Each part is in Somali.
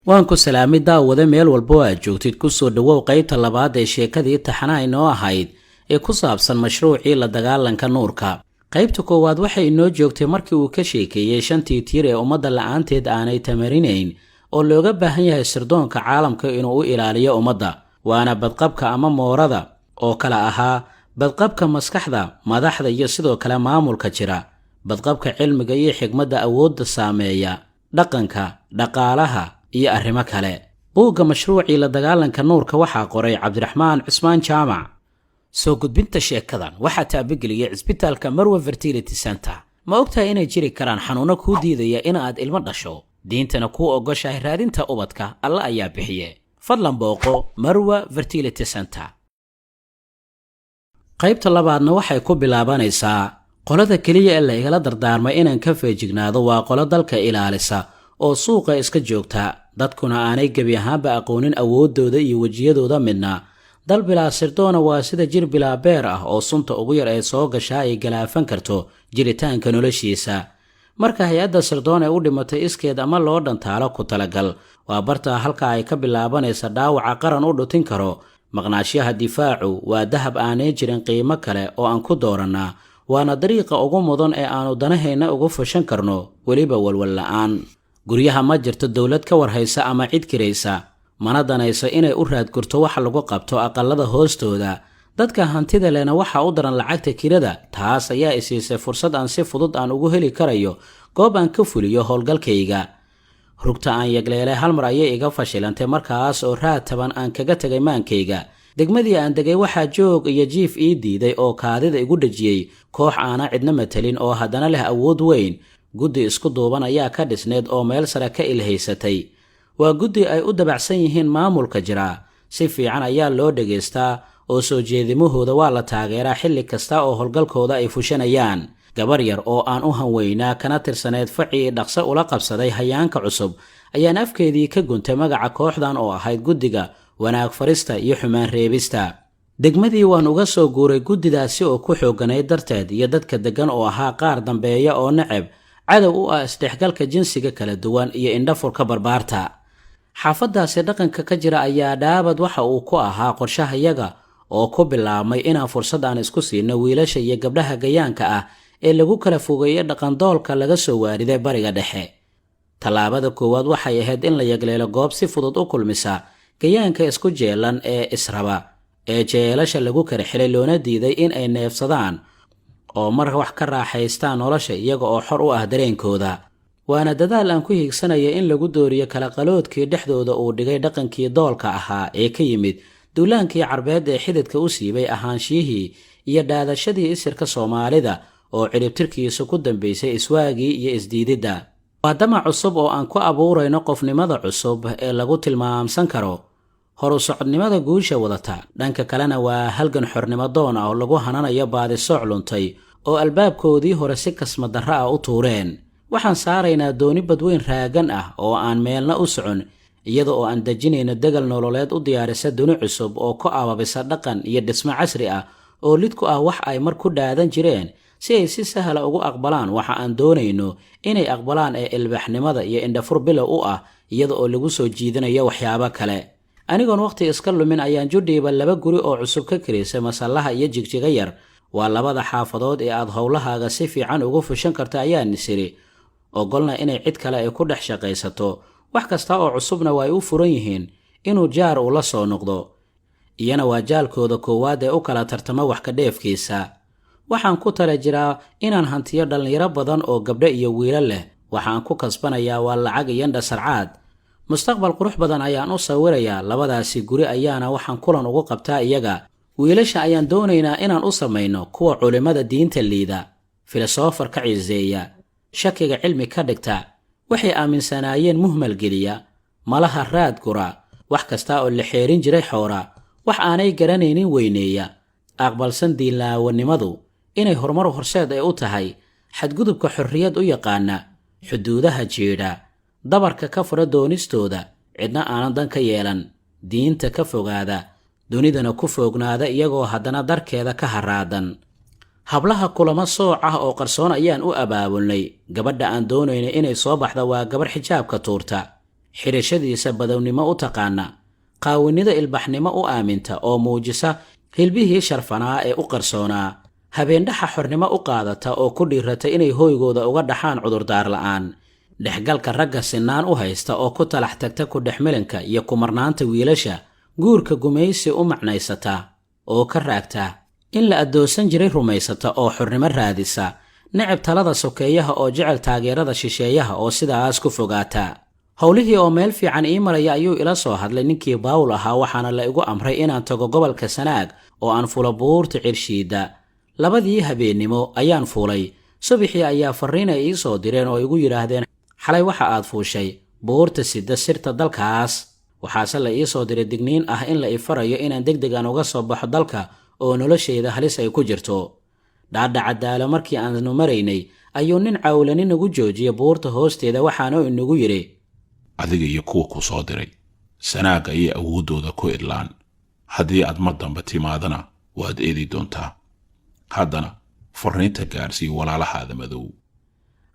waan ku salaamay daawada meel walba oo aad joogtid ku soo dhawow qaybta labaad ee sheekadii taxanaha inoo ahayd ee ku saabsan mashruucii la dagaalanka nuurka. qaybta koowaad waxay inoo joogtay markii uu ka sheekeeyey shantii tiir ee ummadda la'aanteed aanay tamarinayn oo looga baahan yahay sirdoonka caalamka inuu u ilaaliyo ummadda, waana badqabka ama moorada oo kala ahaa badqabka maskaxda, madaxda iyo sidoo kale maamulka jira, badqabka cilmiga iyo xigmadda awoodda saameeya, dhaqanka, dhaqaalaha iyo arrimo kale. buugga mashruucii la dagaalanka nuurka waxaa qoray Cabdiraxmaan Cusmaan Jaamac. soo gudbinta sheekadan waxaa taabageliyay cisbitaalka Marwa Fertility Center. ma ogtahay inay jiri karaan xanuuno kuu diidaya in aad ilmo dhasho, diintana kuu ogoshahay raadinta ubadka alla ayaa bixiye. fadlan booqo Marwa Fertility Center. qaybta labaadna waxay ku bilaabanaysaa qolada kaliya ee la igala dardaarmay inaan ka feejignaado waa qolo dalka ilaalisa oo suuqa iska joogta, dadkuna aanay gebi ahaanba aqoonin awoodooda iyo wejiyadooda midna. dal bilaa sirdoona waa sida jir bilaa beer ah oo sunta ugu yar ee soo gashaa ay galaafan karto jiritaanka noloshiisa. marka hay-adda sirdoon ee u dhimatay iskeed ama loo dhantaalo ku talagal, waa bartaa halka ay ka bilaabanaysa dhaawaca qaran u dhutin karo. maqnaashaha difaacu waa dahab aanay jirin qiimo kale oo aan ku doorannaa, waana dariiqa ugu mudan ee aanu danahayna ugu fashan karno, weliba walwal la'aan. guryaha ma jirto dowlad ka warhaysa ama cid kiraysa, mana danayso inay u raadgurto waxa lagu qabto aqallada hoostooda. dadka hantida lehna waxaa u daran lacagta kirada, taas ayaa isiisay fursad aan si fudud aan ugu heli karayo goob aan ka fuliyo howlgalkayga. rugta aan yagleelay hal mar ayay iga fashilantay, markaas oo raad taban aan kaga tegay maankayga. degmadii aan degay waxaa joog iyo jiif ii diiday oo kaadida igu dhajiyey koox aana cidna matalin oo haddana leh awood weyn. guddi isku duuban ayaa ka dhisneed oo meel sare ka ilhaysatay. waa guddi ay u dabacsan yihiin maamulka jira, si fiican ayaa loo dhegaystaa oo soo jeedimahooda waa la taageeraa xilli kasta oo howlgalkooda ay fushanayaan. gabar yar oo aan u hanweynaa kana tirsaneyd facii dhaqso ula qabsaday hayaanka cusub ayaan afkeedii ka guntay magaca kooxdan oo ahayd guddiga wanaag farista iyo xumaan reebista. degmadii waan uga soo guuray guddidaasi oo ku xooganayd darteed iyo dadka deggan oo ahaa qaar dambeeya oo neceb cadow u ah isdhexgalka jinsiga kala duwan iyo indhafurka barbaarta. xaafadaasi dhaqanka ka jira ayaa dhaabad waxa uu ku ahaa qorshahayaga oo ku bilaabmay inaan fursad aan isku siino wiilasha iyo gabdhaha gayaanka ah ee lagu kala fogeeyey dhaqandoolka laga soo waariday bariga dhexe. tallaabada koowaad waxay ahayd in la yagleelo goob si fudud u kulmisa gayaanka isku jeelan ee israba ee jeelasha lagu kala xilay loona diiday in ay neefsadaan oo mar wax ka raaxaystaan nolosha iyaga oo xor u ah dareenkooda. waana dadaal aan ku hiigsanaya in lagu dooriyo kala qaloodkii dhexdooda uu dhigay dhaqankii doolka ahaa ee ka yimid duulaankii carbeed ee xididka u siibay ahaanshiyihii iyo dhaadashadii isirka Soomaalida oo ciribtirkiisu ku dambeysay iswaagii iyo isdiididda. waa damac cusub oo aan ku abuurayno qofnimada cusub ee lagu tilmaamsan karo horu socodnimada guusha wadata. dhanka kalena waa halgan xornimo doon ah oo lagu hananayo baadisooc luntay oo albaabkoodii hore si kasma darra ah u tuureen. waxaan saaraynaa dooni badweyn raagan ah oo aan meelna u socon, iyada oo aan dejinayno degal nololeed u diyaarisa duni cusub oo ku ababisa dhaqan iyo dhismo casri ah oo lid ku ah wax ay mar ku dhaadan jireen, si ay si sahla ugu aqbalaan waxa aan doonayno inay aqbalaan ee ilbaxnimada iyo indhafur bilow u ah, iyada oo lagu soo jiidanayo waxyaabo kale. anigoon waqti iska lumin ayaan judhiiba 2 guri oo cusub ka kirisay masallaha iyo jigjiga yar. waa 2 xaafadood ee aad howlahaaga si fiican ugu fushan karta ayaan nisiri, ogolna inay cid kale ay ku dhex shaqaysato. wax kasta oo cusubna way u furan yihiin inuu jaar uu la soo noqdo, iyana waa jaalkooda koowaad ee u kala tartama wax ka dheefkiisa. waxaan ku tala jiraa inaan hantiyo dhallinyaro badan oo gabdho iyo wiilal leh. waxaan ku kasbanayaa waa lacag iyo indhasarcaad. mustaqbal qurux badan ayaan u sawirayaa. 2daasi guri ayaana waxaan kulan ugu qabtaa iyaga. wiilasha ayaan doonaynaa inaan u samayno kuwa culimada diinta liida, filosofar ka ciiseeya, shakiga cilmi ka dhigta, waxay aaminsanaayeen muhmal geliya, malaha raad gura, wax kasta oo la xeerin jiray xoora, wax aanay garanaynin weyneeya, aqbalsan diinlaawanimadu inay horumar horseed ay u tahay, xadgudubka xorriyad u yaqaana, xuduudaha jiidha, dabarka ka fura doonistooda, cidna aanan dan ka yeelan, diinta ka fogaada, dunidana ku foognaada iyagoo haddana darkeeda ka haraadan. hablaha kulamo sooc ah oo qarsoon ayaan u abaabulnay. gabadha aan doonaynay inay soo baxda waa gabar xijaabka tuurta, xirashadiisa badownimo u taqaana, qaawinida ilbaxnimo u aaminta oo muujisa hilbihii sharfanaa ee u qarsoonaa, habeendhaxa xornimo u qaadata oo ku dhiirata inay hooygooda uga dhaxaan cudurdaar la'aan, dhexgalka ragga sinaan u haysta oo ku talax tagta ku dhexmelanka iyo kumarnaanta wiilasha, guurka gumaysi u macnaysata oo ka raagta in la adoonsan jiray rumaysata oo xornimo raadisa, necab talada sokeeyaha oo jecel taageerada shisheeyaha oo sidaas ku fogaata. howlihii oo meel fiican ii maraya ayuu ila soo hadlay ninkii Baawul ahaa, waxaana la igu amray inaan tago gobolka Sanaag oo aan fulo buurta Cirshiida. labadii habeennimo ayaan fuulay. subaxii ayaa fariin ay ii soo direen oo igu yiraahdeen xalay waxa aad fuushay buurta sida sirta dalkaas. waxaase la ii soo diray digniin ah in la ifarayo inaan degdeg aan uga soo baxo dalka oo noloshayda halis ay ku jirto. dhaadhaca daalo markii aanu maraynay ayuu nin cawlani nagu joojiyay buurta hoosteeda, waxaana inagu yiri, adiga iyo kuwa ku soo diray Sanaag ayay awoodooda ku idlaan. haddii aad mar dambe timaadana waad eedi doontaa. haddana fariinta gaarsii walaalahaada madow.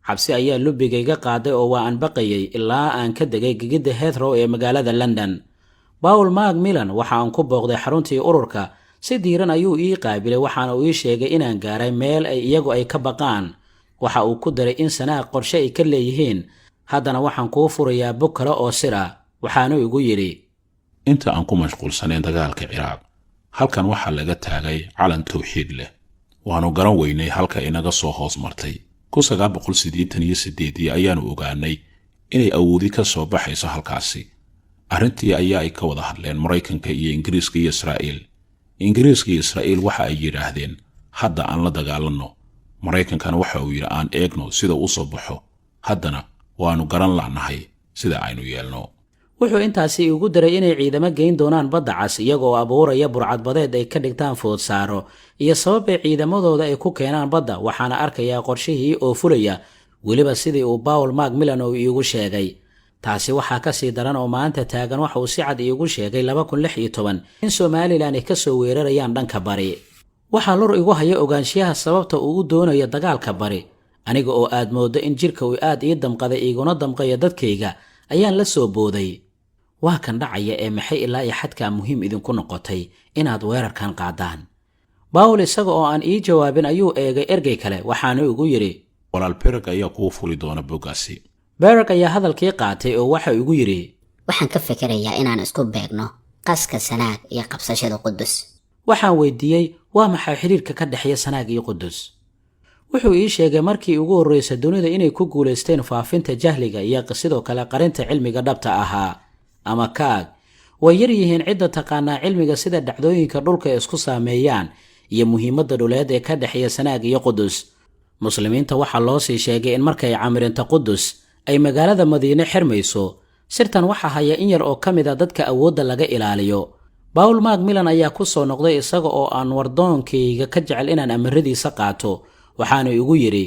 cabsi ayaa lubigayga qaaday oo waa aan baqayay ilaa aan ka degay gegida Heathrow ee magaalada London. Paul Macmillan waxa aan ku booqday xaruntii ururka. si diiran ayuu ii qaabilay, waxaana uu ii sheegay inaan gaaray meel ay iyagu ay ka baqaan. waxa uu ku daray in Sanaag qorshe ay ka leeyihiin. haddana waxaan kuu furayaa bog kale oo sira. waxaanu igu yiri, inta aan ku mashquulsanayn dagaalka Ciraaq, halkan waxa laga taagay calan tawxiid leh. waanu garan weynay halka inaga soo hoos martay. 1988 ayaanu ogaanay inay awoodi ka soo baxayso halkaasi. arrintii ayaa ay ka wada hadleen Mareykanka iyo Ingiriiska iyo Israa'iil. Ingiriiska iyo Israa'iil waxa ay yiraahdeen hadda aan la dagaalano. Mareykankana waxa uu yiri aan eegno sida uu soo baxo. haddana waanu garan la'nahay sida aynu yeelno. wuxuu intaasi ugu daray inay ciidamo geyn doonaan badda cas iyagoo abuuraya burcadbadeed ay ka dhigtaan food saaro iyo sabab ay ciidamadooda ay ku keenaan badda. waxaana arkayaa qorshihii oo fulaya, weliba sidii uu Paul Macmillan oo iigu sheegay. taasi waxaa ka sii daran oo maanta taagan waxa uu si cad iigu sheegay 2016 in Somaliland ay ka soo weerarayaan dhanka bari. waxaa lor igu haya ogaanshiyaha sababta uu u doonayo dagaalka bari. aniga oo aad moodo in jirka uu aad ii damqaday iguna damqayo dadkayga ayaan la soo booday. waa kan dhacaya ee maxay ilaa iyo xadka muhiim idinku noqotay inaad weerarkan qaadaan. Paul isaga oo aan ii jawaabin ayuu eegay ergey kale, waxaanu igu yiri, walaal Berg ayaa kuu fuli doona bogaasi. Berg ayaa hadalkii qaatay oo waxa igu yiri, waxaan ka fikirayaa inaan isku beegno qaska Sanaag iyo qabsashada Qudus. waxaan weydiiyey waa maxay xiriirka ka dhaxeeya Sanaag iyo Qudus. wuxuu ii sheegay markii ugu horreysay dunida inay ku guuleysteen faafinta jahliga iyo sidoo kale qarinta cilmiga dhabta ahaa ama kaag. way yar yihiin cidda taqaanaa cilmiga sida dhacdooyinka dhulka isku saameeyaan iyo muhiimadda dhuleed ee ka dhaxeeya Sanaag iyo Qudus. muslimiinta waxaa loo sii sheegay in markay camirinta Qudus ay magaalada Madiine xirmayso. sirtan waxa haya in yar oo ka mid ah dadka awoodda laga ilaaliyo. Paul Macmillan ayaa ku soo noqday isaga oo aan wardoonkayga ka jecel inaan amaradiisa qaato. waxaanu igu yiri,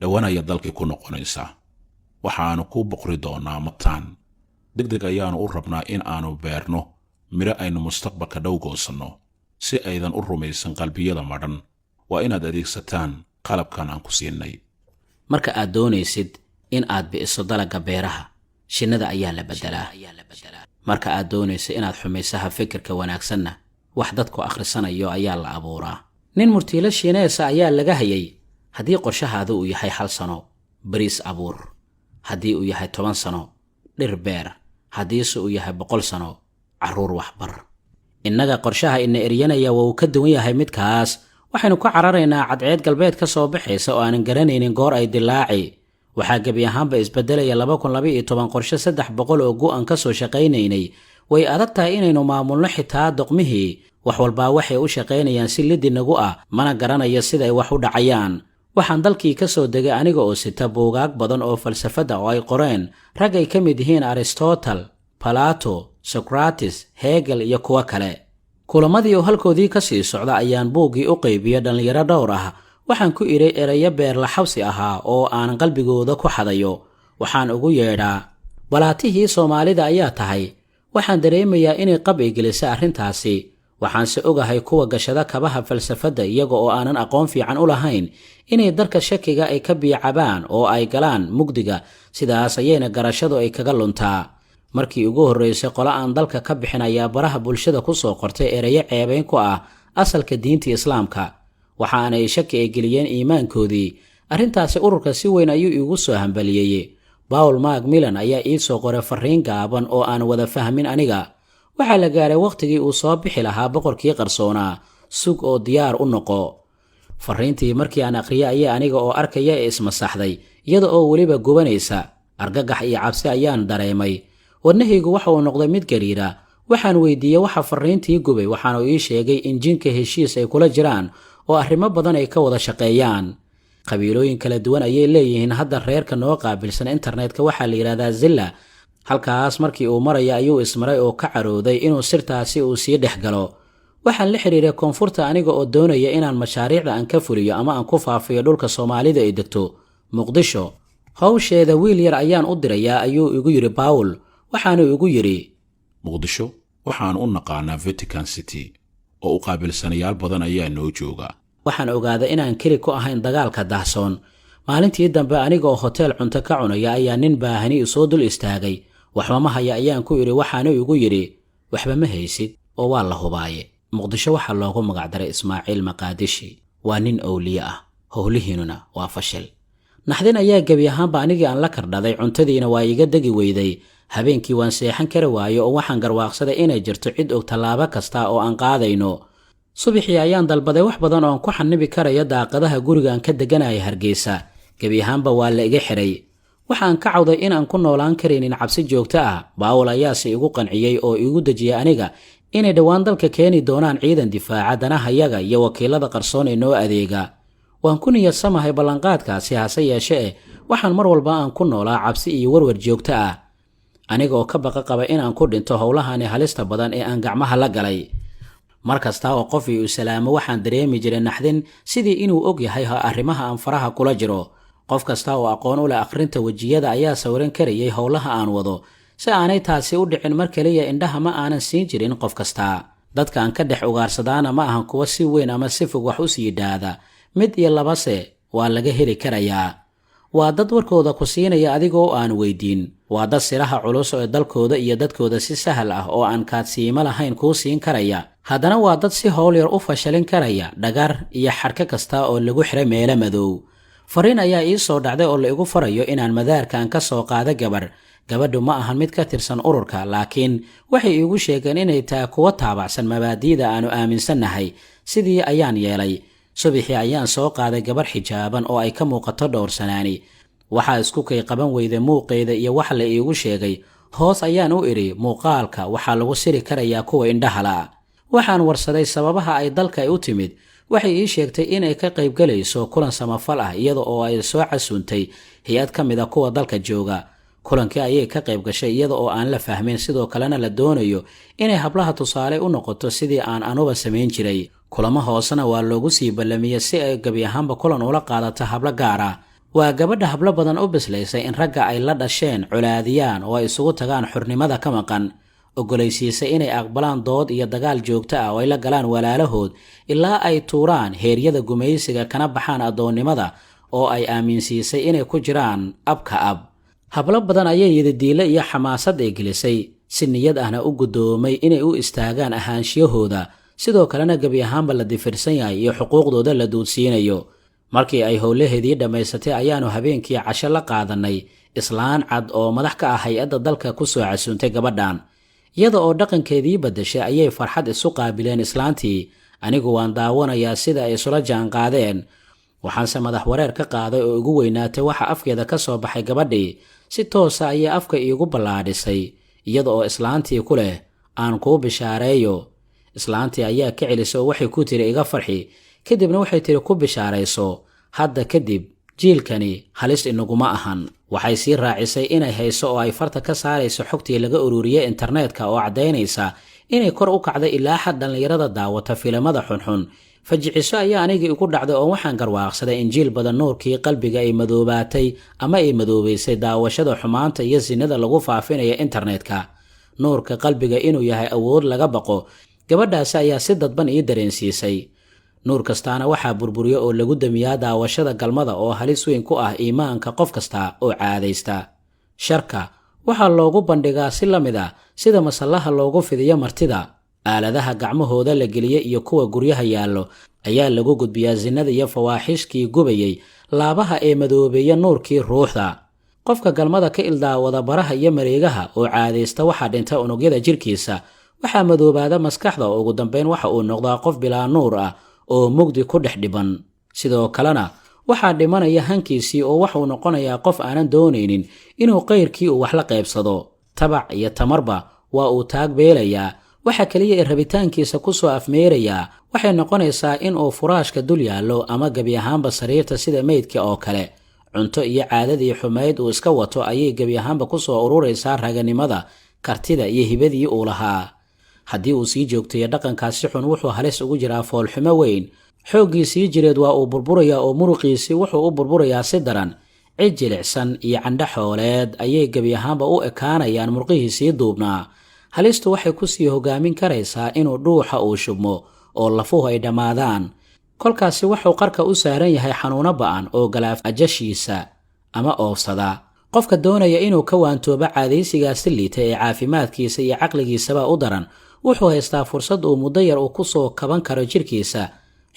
dhawanaya dalkii ku noqonaysa. waxaanu ku boqri doonaa mataan. degdeg ayaanu u rabnaa in aanu beerno miro aynu mustaqbalka dhow goosanno. si aydan u rumaysan qalbiyada madhan, waa inaad adeegsataan qalabkan aan ku siinay. marka aad doonaysid in aad bi'iso dalagga beeraha, shinnada ayaa la beddelaa. marka aad doonaysid inaad xumaysaha fikirka wanaagsanna, wax dadku akhrisanayo ayaa la abuuraa. nin murtiilo Shiineesa ayaa laga hayay. haddii qorshahaadu uu yahay 1 sano, bariis abuur. haddii uu yahay 10 sano, dhir beer. haddiise uu yahay 100 sano, carruur waxbar. innaga qorshaha ina eryanaya waa uu ka duwan yahay midkaas. waxaynu ku cararaynaa cadceed galbeed ka soo baxaysa oo aanan garanaynin goor ay dilaaci. waxaa gebi ahaanba isbedelaya 2012 qorshe 300 oo go'an ka soo shaqaynaynay. way adag tahay inaynu maamulno xitaa doqmihii. wax walbaa waxay u shaqaynayaan si lidi nagu ah, mana garanayo sida ay wax u dhacayaan. waxaan dalkii ka soo degay aniga oo sita buugaag badan oo falsafada oo ay qoreen rag ay ka mid yihiin Aristotle, Plato, Socrates, Hegel iyo kuwa kale. kulamadii oo halkoodii ka sii socda ayaan buuggii u qaybiyay dhalinyaro dhowr ah. waxaan ku iray erayo beer la xawsi ahaa oo aan qalbigooda ku xadayo. waxaan ugu yeedhaa, balaatihii Soomaalida ayaa tahay. waxaan dareemayaa inay qab ay gelisay arrintaasi. waxaanse ogahay kuwa gashada kabaha falsafada iyaga oo aanan aqoon fiican u lahayn inay darka shakiga ay ka biicabaan oo ay galaan mugdiga. sidaas ayayna garashadu ay kaga luntaa. markii ugu horreysay qolo aan dalka ka bixin ayaa baraha bulshada ku soo qortay erayo ceebayn ku ah asalka diinta islaamka waxaanay shaki ay geliyeen iimaankoodii arrintaasi ururka si weyn ayuu iigu soo hambaliyeeyey Paul Macmillan ayaa ii soo qoray fariin gaaban oo aan wada fahmin aniga waxaa la gaaray waqtigii uu soo bixi lahaa boqorkii qarsoonaa sug oo diyaar u noqo fariintii markii aan aqriyay ayaa aniga oo arkaya ismasaxday iyada oo weliba gubanaysa argagax iyo cabsi ayaan dareemay wadnahaygu waxa uu noqday mid gariira waxaan weydiiyey waxa fariintii gubay waxaana uu ii sheegay in jinka heshiis ay kula jiraan oo arrimo badan ay ka wada shaqeeyaan qabiilooyin kala duwan ayay leeyihiin hadda reerka noo qaabilsan internetka waxaa la yiraahdaa Zilla halkaas markii uu maraya ayuu ismaray oo ka carooday inuu sirtaasi uu sii dhexgalo waxaan la xiriiray koonfurta aniga oo doonaya inaan mashaariicda aan ka fuliyo ama aan ku faafiyo dhulka Soomaalida ay degto Muqdisho hawsheeda wiil yar ayaan u dirayaa ayuu igu yiri Paul waxaanu igu yiri Muqdisho waxaan u naqaanaa Vatican City oo u qaabilsanayaal badan ayaa noo jooga waxaan ogaaday inaan keli ku ahayn dagaalka dahsoon maalintii dambe aniga oo hotel cunto ka cunaya ayaa nin baahani soo dul istaagay waxba ma haya ayaan ku yiri waxaanu igu yiri waxba ma haysid oo waa la hubaaye Muqdisho waxa loogu magac daray Ismaaciil Maqaadishi waa nin awliye ah howlihiinuna waa fashil naxdin ayaa gabi ahaanba anigii aan la kardhaday cuntadiina waa iga degi weyday habeenkii waan seexan kara waayo oo waxaan garwaaqsaday inay jirto cid og tallaabo kasta oo aan qaadayno subaxii ayaan dalbaday wax badan oo aan ku xanibi karayo daaqadaha guriga aan ka deganahay Hargeysa gabi ahaanba waa la iga xiray waxaan ka cawday in aan ku noolaan kareenin cabsi joogto ah Paul ayaa si igu qanciyay oo igu dajiyay aniga inay dhawaan dalka keeni doonaan ciidan difaaca danaha yaga iyo wakiilada qarsoon ee noo adeega waan ku niyadsamahay ballanqaadkaasi hase yeeshee waxaan mar walba aan ku noolaa cabsi iyo warwar joogto ah aniga oo ka baqa qaba in aan ku dhinto howlahani halista badan ee aan gacmaha la galay markasta oo qof uu salaamo waxaan dareemi jiray naxdin sidii inuu og yahay arrimaha aan faraha kula jiro qof kasta oo aqoon u leh akhrinta wajiyada ayaa sawiran karayay howlaha aan wado si aanay taasi u dhicin mar kaliya indhaha ma aanan siin jirin qof kasta dadka aan ka dhex ugaarsadaana ma ahan kuwa si weyn ama si fog wax u sii dhaada mid iyo labase waa laga heli karayaa waa dad warkooda ku siinaya adigoo aan weydiin waa dad siraha culus ee dalkooda iyo dadkooda si sahal ah oo aan kaadsiimo lahayn kuu siin karaya haddana waa dad si howl yar u fashalin karaya dhagar iyo xarka kasta oo lagu xiray meelo madow fariin ayaa ii soo dhacday oo la igu farayo inaan madaarkaan ka soo qaado gabadhu ma ahan mid ka tirsan ururka laakiin waxay iigu sheegeen inay tahay kuwa taabacsan mabaadi'da aanu aaminsannahay sidii ayaan yeelay subaxii ayaan soo qaaday gabar xijaaban oo ay ka muuqato dhowrsanaani waxaa isku kay qaban weyday muuqeeda iyo wax la iigu sheegay hoos ayaan u idhi muuqaalka waxaa lagu siri karayaa kuwa indhahala waxaan warsaday sababaha ay dalka ay u timid waxay ii sheegtay inay ka qaybgalayso kulan samafal ah iyada oo ay soo casuuntay hay-ad ka mid a kuwa dalka jooga kulankii ayay ka qayb gashay iyada oo aan la fahmin sidoo kalena la doonayo inay hablaha tusaale u noqoto sidii aan anuba samayn jiray kulamo hoosena waa loogu sii ballamiyey si ay gabi ahaanba kulan ula qaadato hablo gaar ah waa gabadha hablo badan u bislaysay in ragga ay la dhasheen colaadiyaan oo ay isugu tagaan xurnimada ka maqan ogolaysiisay inay aqbalaan dood iyo dagaal joogto ah oo ay la galaan walaalahood ilaa ay tuuraan heeryada gumaysiga kana baxaan addoonnimada oo ay aaminsiisay inay ku jiraan abka ab hablo badan ayay yidadiile iyo xamaasad ay gelisay si niyad ahna u guddoomay inay u istaagaan ahaanshiyahooda sidoo kalena gebi ahaanba la difirsan yahay iyo xuquuqdooda la duudsiinayo markii ay howlaheedii dhammaysatay ayaanu habeenkii casho la qaadanay islaan cad oo madax ka ah hay-adda dalka ku soo casuuntay gabadhan iyada oo dhaqankeedii beddeshay ayay farxad isu qaabileen islaantii anigu waan daawanayaa sida ay isula jaanqaadeen waxaanse madax wareer ka qaaday oo igu weynaatay waxa afkeeda ka soo baxay gabadhii si toosa ayay afka iigu ballaadhisay iyada oo islaantii ku leh aan kuu bishaareeyo islaantii ayaa ka celisay oo waxay ku tiri iga farxi kadibna waxay tiri ku bishaarayso hadda kadib jiilkani halis inaguma ahan waxay sii raacisay inay hayso oo ay farta ka saarayso xogtii laga ururiyey internetka oo caddaynaysa inay kor u kacday ilaa xad dhallinyarada daawata filimada xunxun fajiciso ayaa anigii igu dhacday oo waxaan garwaaqsaday in jiil badan nuurkii qalbiga ay madoobaatay ama ay madoobaysay daawashada xumaanta iyo sinada lagu faafinaya internetka nuurka qalbiga inuu yahay awood laga baqo gabadhaasi ayaa si dadban ii dareensiisay nuur kastaana waxaa burburiyo oo lagu damiyaa daawashada galmada oo halis weyn ku ah iimaanka qof kasta oo caadaysta sharka waxaa loogu bandhigaa si la mid ah sida masallaha loogu fidiyo martida. aaladaha gacmahooda la geliya iyo kuwa guryaha yaallo ayaa lagu gudbiyaa sinada iyo fawaaxishkii gubayey laabaha ee madoobeeya nuurkii ruuxda. qofka galmada ka ildaawada baraha iyo mareegaha oo caadaysta waxaa dhinta unugyada jirkiisa, waxaa madoobaada maskaxda oo ugu dambayn waxa uu noqdaa qof bilaa nuur ah oo mugdi ku dhex dhiban. sidoo kalena waxaa dhimanaya hankiisii oo waxuu noqonayaa qof aanan doonaynin inuu qayrkii uu wax la qaybsado. tabac iyo tamarba waa uu taag beelayaa. waxa kaliya ee rabitaankiisa ku soo afmeerayaa waxay noqonaysaa in uu furaashka dul yaallo ama gebi ahaanba sariirta sida meydka oo kale. cunto iyo caadadii xumayd uu iska wato ayay gebi ahaanba ku soo ururaysaa raganimada, kartida iyo hibadii uu lahaa. haddii uu sii joogtayo dhaqankaasi xun wuxuu halis ugu jiraa foolxumo weyn. xooggiisii jireed waa uu burburayaa oo muruqiisii wuxuu u burburayaa si daran. cid jilicsan iyo candho xooleed ayay gebi ahaanba u ekaanayaan murqihiisii duubnaa. halistu waxay ku sii hogaamin karaysaa inuu dhuuxa uu shubmo oo lafuhu ay dhammaadaan. kolkaasi wuxuu qarka u saaran yahay xanuuno ba'an oo galaaf ajashiisa ama oofsada. qofka doonaya inuu ka waantoobo caadaysigaasi liita ee caafimaadkiisa iyo caqligiisaba u daran wuxuu haystaa fursad uu muddo yar uu ku soo kaban karo jirkiisa.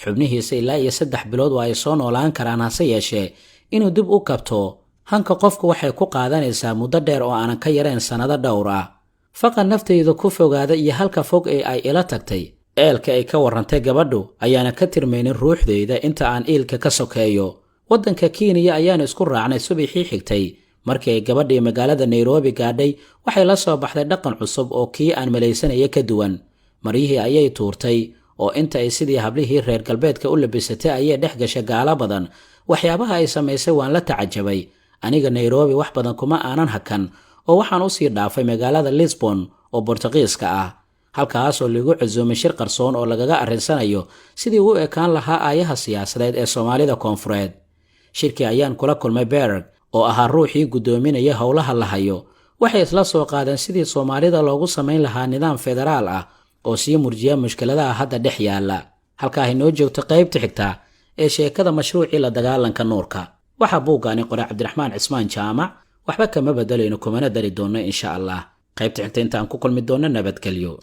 xubnihiisa ilaa iyo 3 bilood waa ay soo noolaan karaan, hase yeeshee inuu dib u kabto hanka qofku waxay ku qaadanaysaa muddo dheer oo aanan ka yarayn sannado dhowr ah. faqan naftayda ku fogaada iyo halka fog ee ay ila tagtay eelka ay ka warrantay gabadhu ayaana ka tirmaynin ruuxdayda inta aan iilka ka sokeeyo. waddanka Kenya ayaan isku raacnay subaxii xigtay. markii ay gabadhii magaalada Nairobi gaadhay waxay la soo baxday dhaqan cusub oo kii aan malaysanaya ka duwan. maryihii ayay tuurtay oo inta ay sidii hablihii reer galbeedka u labisatay ayay dhex gashay gaala badan. waxyaabaha ay samaysay waan la tacajabay. aniga Nairobi wax badan kuma aanan hakan oo waxaan u sii dhaafay magaalada Lisbon oo Boortaqiiska ah. halkaas oo lagu casuumay shir qarsoon oo lagaga arrinsanayo sidii uu ekaan lahaa aayaha siyaasadeed ee Soomaalida Koonfureed. shirkii ayaan kula kulmay Berg oo ahaa ruuxii gudoominaya howlaha la hayo. waxay isla soo qaadeen sidii Soomaalida loogu samayn lahaa nidaam federaal ah oo sii murjiya mushkiladaha hadda dhex yaala. halkaa inoo joogto qaybta xigta ee sheekada mashruucii la dagaalanka nuurka. waxaa buuggaani qoray Cabdiraxmaan Cismaan Jaamac. waxba kama bedelayno kumana dari doono insha Allah. qaybta xigta intaan ku kulmi doono nabadgelyo.